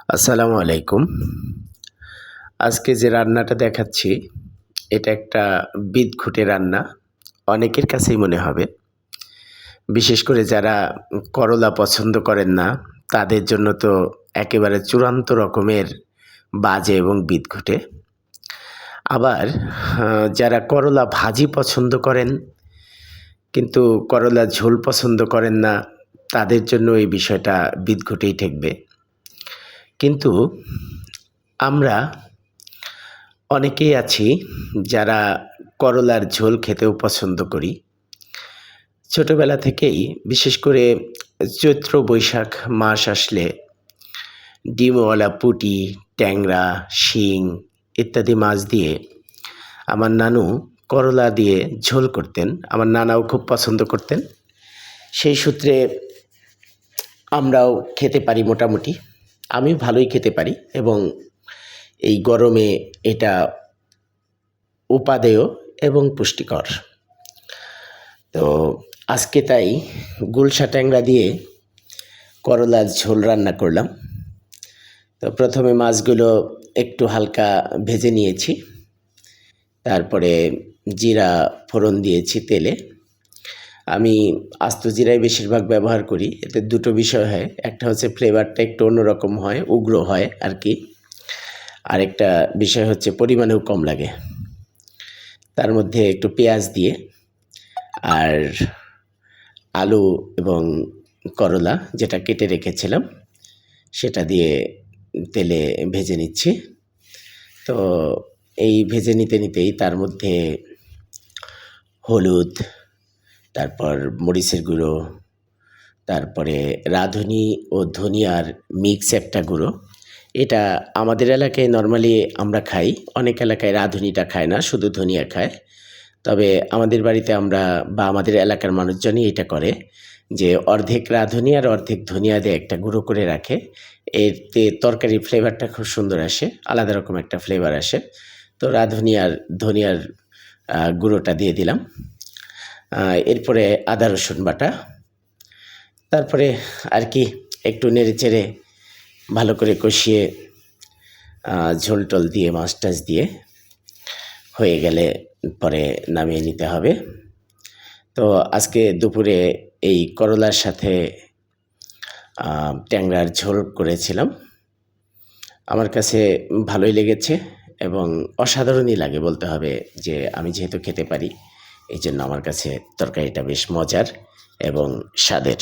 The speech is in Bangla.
আসসালামু আলাইকুম। আজকে যে রান্নাটা দেখাচ্ছি, এটা একটা বিদঘুটে রান্না। অনেকের কাছেই মনে হবে। বিশেষ করে যারা করলা পছন্দ করেন না, তাদের জন্য তো একেবারে চূড়ান্ত রকমের বাজে এবং বিদঘুটে। আবার যারা করলা ভাজি পছন্দ করেন, কিন্তু করলার ঝোল পছন্দ করেন না, তাদের জন্য এই বিষয়টা বিদঘুটেই ঠেকবে। কিন্তু আমরা অনেকেই আছি যারা করলার ঝোল খেতেও পছন্দ করি। ছোটবেলা থেকেই বিশেষ করে চৈত্র বৈশাখ মাস আসলে ডিমওয়ালা পুঁটি, ট্যাংরা, শিং ইত্যাদি মাছ দিয়ে আমার নানু করলা দিয়ে ঝোল করতেন। আমার নানাও খুব পছন্দ করতেন। সেই সূত্রে আমরাও খেতে পারি মোটামুটি। আমি ভালোই খেতে পারি এবং এই গরমে এটা উপাদেয় এবং পুষ্টিকর। তো আজকে তাই গুলশা ট্যাংরা দিয়ে করলার ঝোল রান্না করলাম। তো প্রথমে মাছগুলো একটু হালকা ভেজে নিয়েছি, তারপরে জিরা ফোড়ন দিয়েছি তেলে। আমি আস্ত জিরাই বেশিরভাগ ব্যবহার করি। এতে দুটো বিষয় হয়, একটা হচ্ছে ফ্লেভারটা একটু অন্যরকম হয়, উগ্র হয় আর কি। আরেকটা বিষয় হচ্ছে পরিমাণেও কম লাগে। তার মধ্যে একটু পেঁয়াজ দিয়ে আর আলু এবং করলা যেটা কেটে রেখেছিলাম সেটা দিয়ে তেলে ভেজে নিচ্ছি। তো এই ভেজে নিতে নিতেই তার মধ্যে হলুদ, তারপর মরিচের গুঁড়ো, তারপরে রাঁধুনি ও ধনিয়ার মিক্স একটা গুঁড়ো। এটা আমাদের এলাকায় নরমালি আমরা খাই, অনেক এলাকায় রাঁধুনিটা খায় না, শুধু ধনিয়া খায়। তবে আমাদের বাড়িতে আমরা বা আমাদের এলাকার মানুষজনই এটা করে যে অর্ধেক রাঁধুনি আর অর্ধেক ধনিয়া দিয়ে একটা গুঁড়ো করে রাখে। এতে তরকারির ফ্লেভারটা খুব সুন্দর আসে, আলাদা রকম একটা ফ্লেভার আসে। তো রাঁধুনি আর ধনিয়ার গুঁড়োটা দিয়ে দিলাম। এরপরে আদা রসুন বাটা, তারপরে আর কি একটু নেড়েচেড়ে ভালো করে কষিয়ে ঝোল টোল দিয়ে মাছ টাছ দিয়ে হয়ে গেলে পরে নামিয়ে নিতে হবে। তো আজকে দুপুরে এই করলার সাথে ট্যাংরার ঝোল করেছিলাম। আমার কাছে ভালোই লেগেছে এবং অসাধারণই লাগে বলতে হবে, যে আমি যেহেতু খেতে পারি এই জন্য আমার কাছে তরকারিটা বেশ মজার এবং স্বাদের।